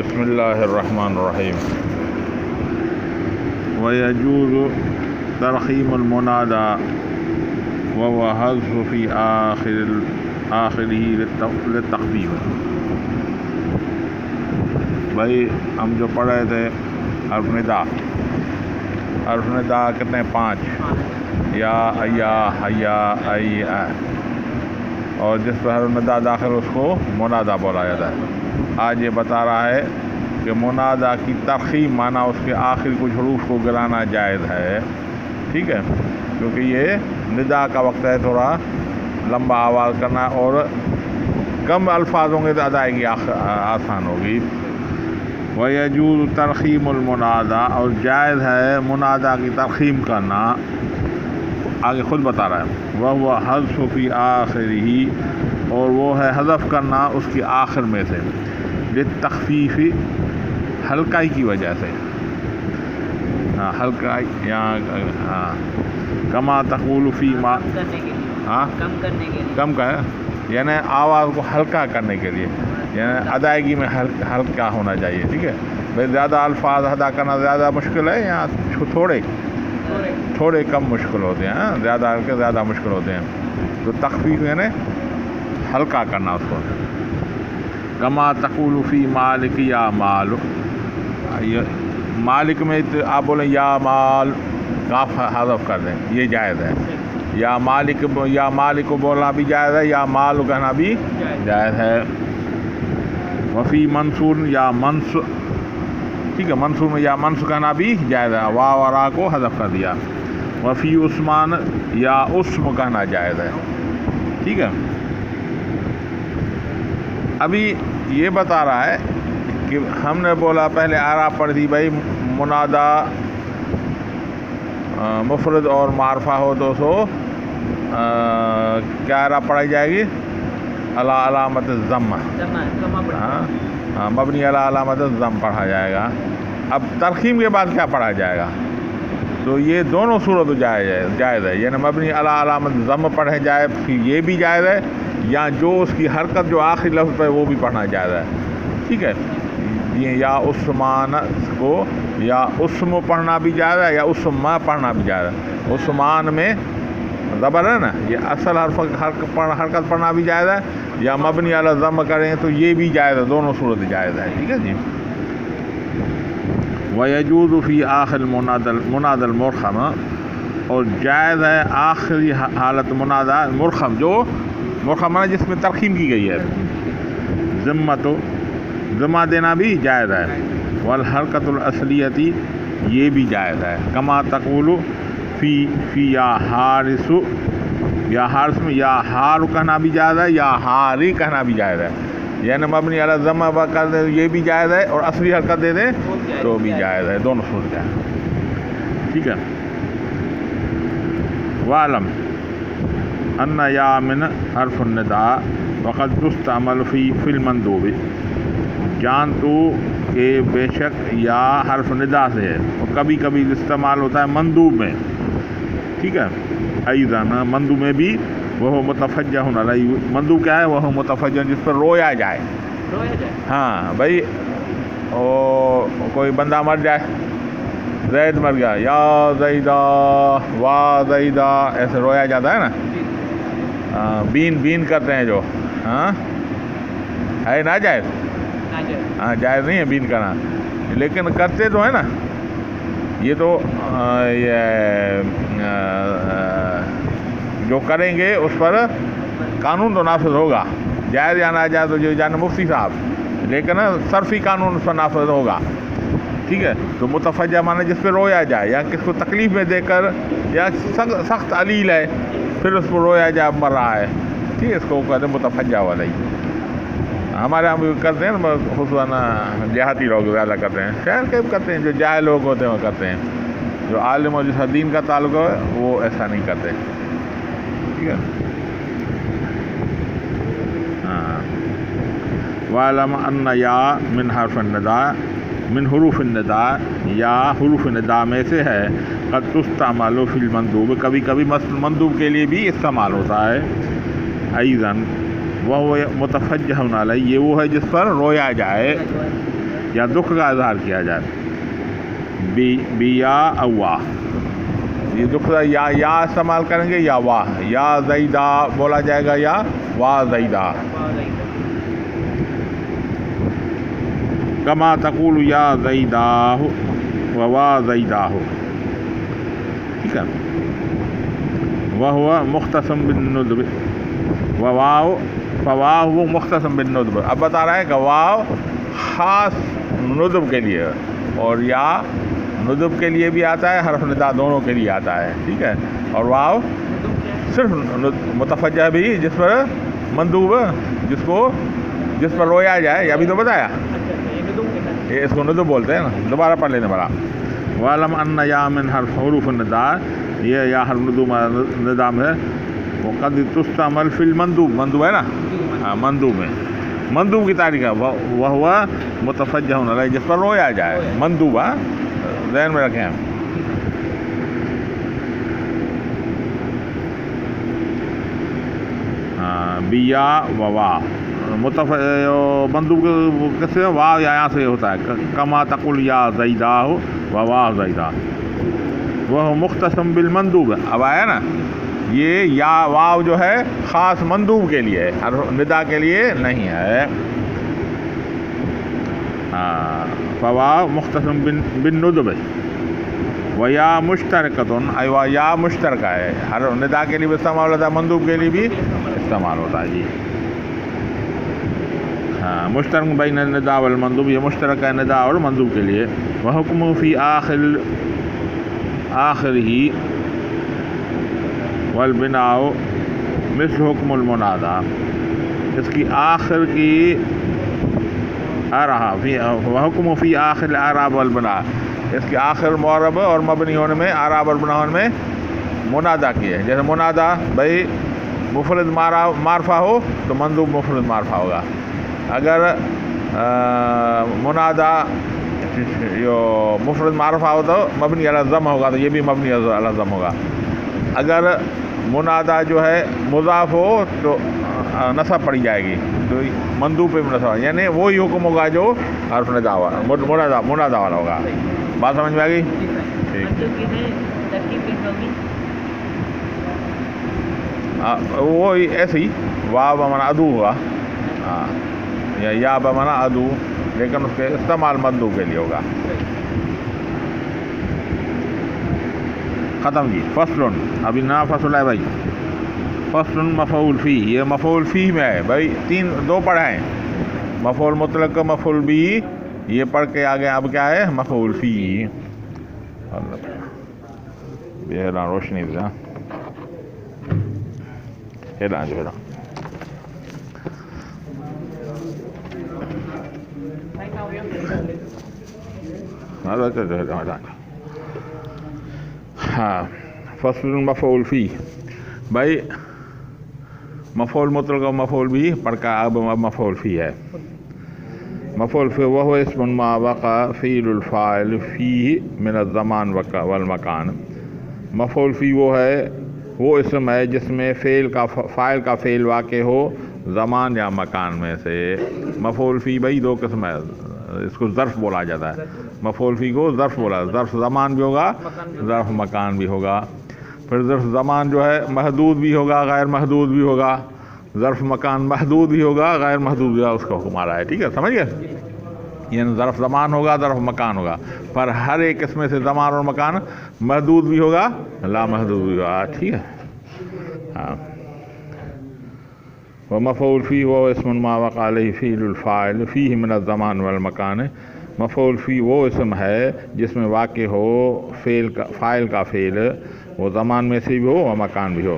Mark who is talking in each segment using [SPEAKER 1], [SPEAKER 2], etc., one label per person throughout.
[SPEAKER 1] بسم اللہ الرحمن الرحیم. ويجوز ترخیم المنادى وهو حذف في آخره للتخفیف. بھائی ہم جو پڑھ رہے تھے حرف ندا کتنے 5 یا ایا حیا ای اے، اور جس پر حرف ندا داخل اس کو منادا بولا جاتا ہے. آج یہ بتا رہا ہے کہ منادا کی ترخیم معنی اس کے آخر کچھ حروف کو گرانا جائز ہے. ٹھیک ہے، کیونکہ یہ ندا کا وقت ہے، تھوڑا لمبا آواز کرنا اور کم الفاظ ہوں گے تو ادائیگی آسان ہوگی. وَيَجُوزُ ترخیم المنادا، اور جائز ہے منادا کی ترخیم کرنا. آگے خود بتا رہا ہے وَهُوَ حذف فی آخرہ، اور وہ ہے حذف کرنا اس کی آخر میں سے، للتخفیف ہلکائی کی وجہ سے. ہلکائی یہاں کما تقول فی ما، کم کا ہے یعنی آواز کو ہلکا کرنے کے لیے، یعنی ادائیگی میں ہلکا ہونا چاہیے. ٹھیک ہے بھائی، زیادہ الفاظ ادا کرنا زیادہ مشکل ہے یا تھوڑے کم مشکل ہوتے ہیں، زیادہ ہلکے زیادہ مشکل ہوتے ہیں. تو تخفیف یعنی ہلکا کرنا اس کو. کما تقول فی مالک یا مال، مالک میں آپ بولیں یا مال، کاف حذف کر دیں، یہ جائز ہے. یا مالک کو بولنا بھی جائز ہے، یا مال کہنا بھی جائز ہے. وفی منصور یا منص، ٹھیک ہے، منصور میں یا منص کہنا بھی جائز ہے، وا ورا کو حذف کر دیا. وفی عثمان یا اسم کہنا جائز ہے. ٹھیک ہے، ابھی یہ بتا رہا ہے کہ ہم نے بولا پہلے اعراب پڑھ دی بھائی، منادا مفرد اور معرفہ ہو تو سو کیا اعراب پڑھائی جائے گی؟ علی علامت الضم، مبنی علی علامت الضم پڑھا جائے گا. اب ترخیم کے بعد کیا پڑھا جائے گا؟ تو یہ دونوں صورت جائز ہے، یعنی مبنی علی علامت الضم پڑھے جائے، پھر یہ بھی جائز ہے، یا جو اس کی حرکت جو آخری لفظ پہ وہ بھی پڑھنا جائز ہے. ٹھیک ہے، یہ یا عثمان کو یا اسم پڑھنا بھی جائز ہے، یا اسم پڑھنا بھی جائز ہے. عثمان میں زبر ہے نا، یہ اصل حرکت پڑھنا بھی جائز ہے، یا مبنی علی ضم کریں تو یہ بھی جائز ہے، دونوں صورت جائز ہے. ٹھیک ہے جی. وَيَجُوزُ فِي آخر مناد المرخم، اور جائز ہے آخری حالت منادا مرخم، جو مرخم ہے جس میں ترخیم کی گئی ہے. ذمہ دینا بھی جائز ہے. والحرکت الاصلیتی، یہ بھی جائز ہے. کما تقول فی یا حارث، یا حارث میں یا ہار کہنا بھی جائز ہے، یا ہاری کہنا بھی جائز ہے. یعنی مبنی علی ضم کر دیں یہ بھی جائز ہے، اور اصلی حرکت دے دیں تو بھی جائز ہے، دونوں صورت جائز ہے. ٹھیک ہے. وَاعْلَمْ ان یا من حرف النداء وقد تستعمل فی المندوب، جان تو کہ بے شک یا حرف ندا سے ہے، اور کبھی کبھی استعمال ہوتا ہے مندوب میں. ٹھیک ہے، ایضاً مندوب میں بھی وہ متفجہ علیہ، مندوب کیا ہے؟ وہ متفجہ جس پر رویا جائے. ہاں بھائی، کوئی بندہ مر جائے، زید مر گیا، یا زیدہ وا زیدہ، ایسے رویا جاتا ہے نا. بین کرتے ہیں جو، ہے نا جائز؟ جائز نہیں ہے بین کرنا، لیکن کرتے تو ہے نا. یہ تو جو کریں گے اس پر قانون تو نافذ ہوگا، جائز یا ناجائز تو جو جانے مفتی صاحب، لیکن صرفی قانون اس پر نافذ ہوگا. ٹھیک ہے، تو متفجہ مانے جس پہ رویا جائے، یا کس کو تکلیف میں دے کر، یا سخت علیل ہے پھر اس پر رویا جائے، مر رہا ہے. ٹھیک ہے، اس کو کہتے ہیں متفجہ والا ہی. ہمارے یہاں بھی کرتے ہیں نا، خصوصاً دیہاتی لوگ زیادہ کرتے ہیں، شہر کے بھی کرتے ہیں، جو جاہل لوگ ہوتے ہیں وہ کرتے ہیں. جو عالم اور جس دین کا تعلق ہے وہ ایسا نہیں کرتے. ٹھیک ہے. وَاعْلَمْ أَنَّ یا من حرف النداء، من حروف النداء، یا حروف ندا میں سے ہے. قد تستعمل فی المندوب، کبھی کبھی مندوب کے لیے بھی استعمال ہوتا ہے. ایضاً وہ متفجہ علیہ، یہ وہ ہے جس پر رویا جائے. یا دکھ کا اظہار کیا جائے. بیا اوا، یہ دکھ کا یا استعمال کریں گے یا واہ. یا زیدہ بولا جائے گا یا واہ زیدہ. کما تقول یا زیدہ و واہ زیدہ، ٹھیک ہے. وہو مختصم بالندب و واو، فواو مختصم بالندب. اب بتا رہا ہے کہ واو خاص ندب کے لیے اور یا ندب کے لیے بھی آتا ہے، حرف ندا دونوں کے لیے آتا ہے، ٹھیک ہے. اور واو صرف متفجہ بھی جس پر مندوب، جس پر رویا جائے، یا بھی تو بتایا یہ اس کو ندب بولتے ہیں نا. دوبارہ پڑھ لینے پڑا. وَعْلَمْ أَنَّ يَا مِنْ حروف النداء، یہ یا حرف ندا میں ہے. وقد تستعمل فی المندوب، مندوب ہے نا، ہاں مندوب میں. مندوب کی تاریخ ہے وہ متفجہ علیہ، جس پر رویا جائے. مندوب ذہن میں رکھیں. بیا و وا، مندوب کس سے؟ وا یا یہاں سے ہوتا ہے. کما تقول یا زیدہ و وا زیدہ، وہ مختصم بالمندوب. اب آیا نا، یہ یا واو جو ہے خاص مندوب کے لیے ہے، ندا کے لیے نہیں ہے. فواو مختصم بالندب و یا مشترکتن، ایوا یا مشترکہ ہے، ہر ندا کے لیے بھی استعمال ہوتا ہے، مندوب کے لیے بھی استعمال ہوتا ہے. جی ہاں، مشترک بین الندا والمندوب، یہ مشترک ہے ندا اور مندوب کے لیے. وحکم فی آخر ہی والبناء مثل حکم المنادا، اس کی آخر کی آ رہا وحکم فی آخر الاعراب والبناء، اس کے آخر معرب اور مبنی ہونے میں، اعراب اور بنا ہونے میں منادا کی ہے. جیسے منادا بھائی مفرد معرفہ ہو تو مندوب مفرد معرفہ ہوگا. اگر منادا مفرد معرفہ ہو تو مبنی علی الضم ہوگا، تو یہ بھی مبنی علی الضم ہوگا. اگر منادا جو ہے مضاف ہو تو نصب پڑی جائے گی، تو مندوب پہ نصب، یعنی وہی حکم ہوگا جو حرف ندا منادا والا ہوگا. بات سمجھ میں آ گئی؟ وہ ایسے ہی واو بمانا ادو ہوا، ہاں، یا بمانا ادو، لیکن اس کے استعمال مندوب کے لیے ہوگا. ختم جی. فصل، ابھی نہ فصل ہے بھائی. فصل مفعول فی، یہ مفعول فی میں ہے بھائی. دو پڑھے ہیں، مفعول مطلق کا مفعول بھی، یہ پڑھ کے آگے اب کیا ہے؟ مفعول فی. روشنی دے جو ہاں. فصل مفعول فی بھائی، مفعول مطلق و مفعول بھی پڑھ کا اب مفعول فی ہے. مفعول فی وہ اسم ما وقع فعل الفاعل فیہ من الزمان والمکان. مفعول فی وہ ہے، وہ اسم ہے جس میں فاعل کا فعل واقع ہو زمان یا مکان میں سے. مفعول فی بھائی دو قسم ہے، اس کو ظرف بولا جاتا ہے. مفعول فی کو ظرف بولا، ظرف زمان بھی ہوگا، ظرف مکان بھی ہوگا. پھر ظرف زمان جو ہے محدود بھی ہوگا، غیر محدود بھی ہوگا. ظرف مکان محدود بھی ہوگا، غیر محدود بھی ہوگا. اس کا حکم آ رہا ہے، ٹھیک ہے، سمجھ گئے؟ یعنی ظرف زمان ہوگا، ظرف مکان ہوگا، پر ہر ایک اس میں سے زمان اور مکان محدود بھی ہوگا، لا محدود بھی ہوگا. ٹھیک ہے. ہاں. ومفعول فی وہ اسم ما وقع علیہ فعل الفاعل فیہ من الزمان والمکان. مفعول فی وہ اسم ہے جس میں واقع ہو فاعل کا فعل، وہ زمان میں سے بھی ہو اور مکان بھی ہو.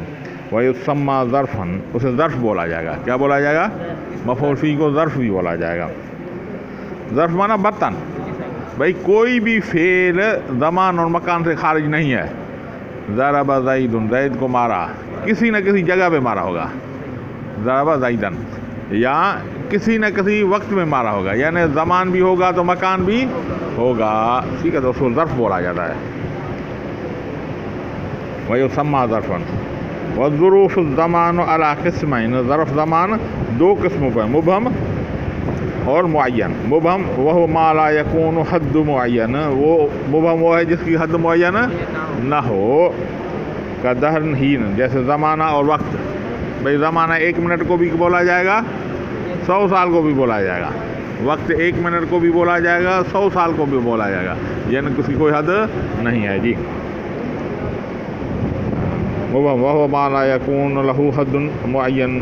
[SPEAKER 1] ویسمى ظرفا، اسے ظرف بولا جائے گا. کیا بولا جائے گا؟ مفعول فی کو ظرف بھی بولا جائے گا. ظرف مانا برتن بھائی، کوئی بھی فعل زمان اور مکان سے خارج نہیں ہے. ضرب زید، زید کو مارا، کسی نہ کسی جگہ پہ مارا ہوگا. ضرب زیدن، یا کسی نہ کسی وقت میں مارا ہوگا، یعنی زمان بھی ہوگا تو مکان بھی ہوگا. ٹھیک ہے، تو اس کو ظرف بولا جاتا ہے. ویسمى ظرفا. والظروف الزمان على قسمین، ظرف زمان دو قسموں پر، مبہم اور معین. مبہم وہ ما لا یکون حد معین، وہ مبہم وہ ہے جس کی حد معین نہ ہو. کا دہر ہین، جیسے زمانہ اور وقت. بھئی زمانہ 1 منٹ کو بھی بولا جائے گا، 100 سال کو بھی بولا جائے گا. وقت 1 منٹ کو بھی بولا جائے گا، 100 سال کو بھی بولا جائے گا، یعنی کس کی کوئی حد نہیں ہے جی. مبہم وہو ما لا یکون لہ حد معین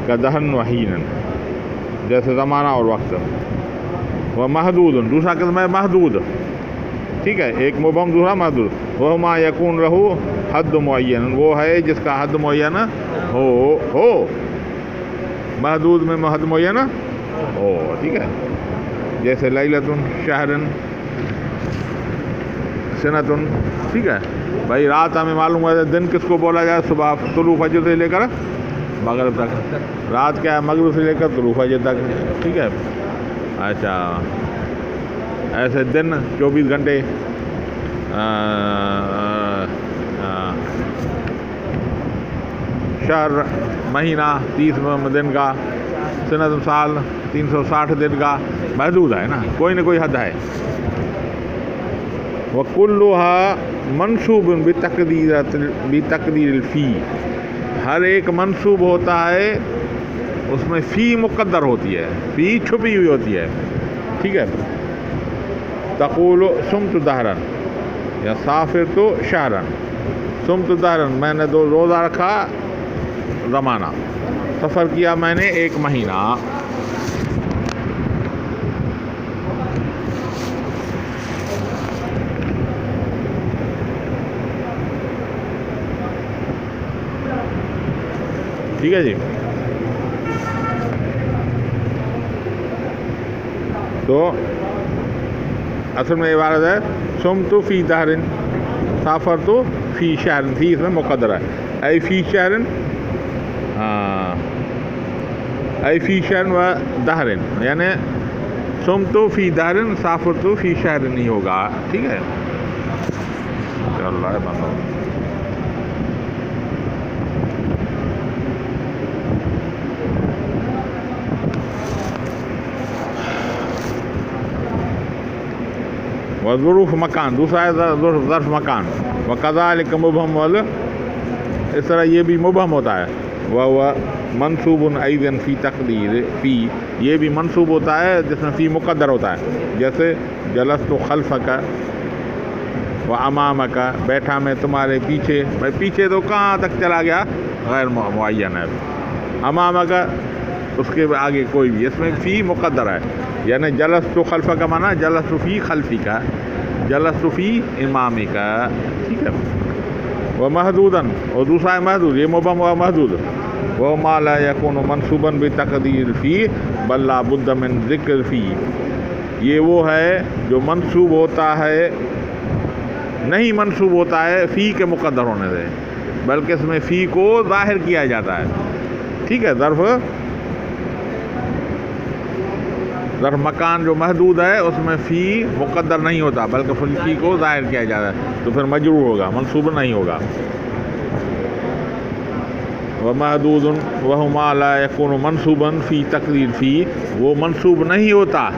[SPEAKER 1] کا دہن وحین، جیسے زمانہ اور وقت. وہ محدود، دوسرا قسم ہے محدود. ٹھیک ہے، ایک مبہم دوسرا محدود. وہ ما یکون لہ حد معین، وہ ہے جس کا حد معین ہو. محدود میں حد معین ہو. ٹھیک ہے، جیسے لیلتن، شہرن، سنتن. ٹھیک ہے بھائی، رات ہمیں معلوم ہے دن کس کو بولا جائے؟ صبح طلوع فجر سے لے کر مغرب تک. رات کیا ہے؟ مغرب سے لے کر طلوع فجر تک. ٹھیک ہے. اچھا، ایسے دن 24 گھنٹے، شہر مہینہ 30 دن کا، سنت سال 360 دن کا. محدود ہے نا، کوئی نہ کوئی حد ہے. وَكُلُّهَا منصوب بتقدیر الفی، ہر ایک منصوب ہوتا ہے اس میں فی مقدر ہوتی ہے، فی چھپی ہوئی ہوتی ہے. ٹھیک ہے. تقول صمت دہرن یا سافرت شہرن. صمت دہرن، میں نے 2 روزہ رکھا زمانہ. سفر کیا میں نے 1 مہینہ. ٹھیک ہے جی. تو اصل میں عبارت ہے صمت فی دہرن، سافرت فی شہرن. فی اس میں مقدر ہے، اے فی شہرن، اے فی شہرن و دہرن، یعنی صمت فی دہرن سافرت فی شہرن نہیں ہوگا. ٹھیک ہے. اللہ بندہ. وظروف مکان، دوسرا ہے ظرف مکان. وکذالک مبہم وال، اس طرح یہ بھی مبہم ہوتا ہے. وہ منصوب ایضا فی تقدیر فی، یہ بھی منصوب ہوتا ہے جس میں فی مقدر ہوتا ہے. جیسے جلست خلفک و امامک، بیٹھا میں تمہارے پیچھے. بھائی پیچھے تو کہاں تک چلا گیا؟ غیر معین ہے. امامک اس کے آگے کوئی بھی، اس میں فی مقدر ہے. یعنی جلست خلفک کا معنی جلست فی خلفی کا، جلست فی امامی کا. ٹھیک ہے. وہ محدوداً، اور دوسرا ہے محدود. یہ مبہم و محدود. وہ ما لا یکون منصوبا بتقدیر فی بل لا بد من ذکر فی، یہ وہ ہے جو منصوب ہوتا ہے، نہیں منصوب ہوتا ہے فی کے مقدر ہونے سے، بلکہ اس میں فی کو ظاہر کیا جاتا ہے. ٹھیک ہے. ظرف مکان جو محدود ہے اس میں فی مقدر نہیں ہوتا، بلکہ فی کو ظاہر کیا جاتا ہے، تو پھر مجرور ہوگا، منصوب نہیں ہوگا. ومحدود وہو ما لا یکون منصوبا فی تقدیر فی، وہ منصوب نہیں ہوتا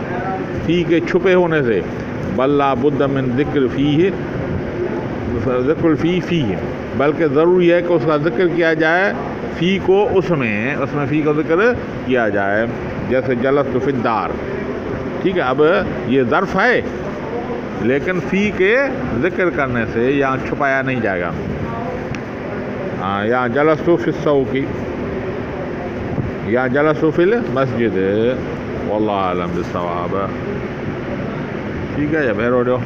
[SPEAKER 1] فی کے چھپے ہونے سے. بل لا بد من ذکر فی، ذکر فی فی، بلکہ ضروری ہے کہ اس کا ذکر کیا جائے فی کو، اس میں فی کا ذکر کیا جائے. جیسے جلست فی الدار. ٹھیک ہے. اب یہ ظرف ہے لیکن فی کے ذکر کرنے سے یہاں چھپایا نہیں جائے گا. یا جلست فی السوق، یا جلست فی المسجد. واللہ اعلم بالصواب. ٹھیک ہے. یا بہر ہو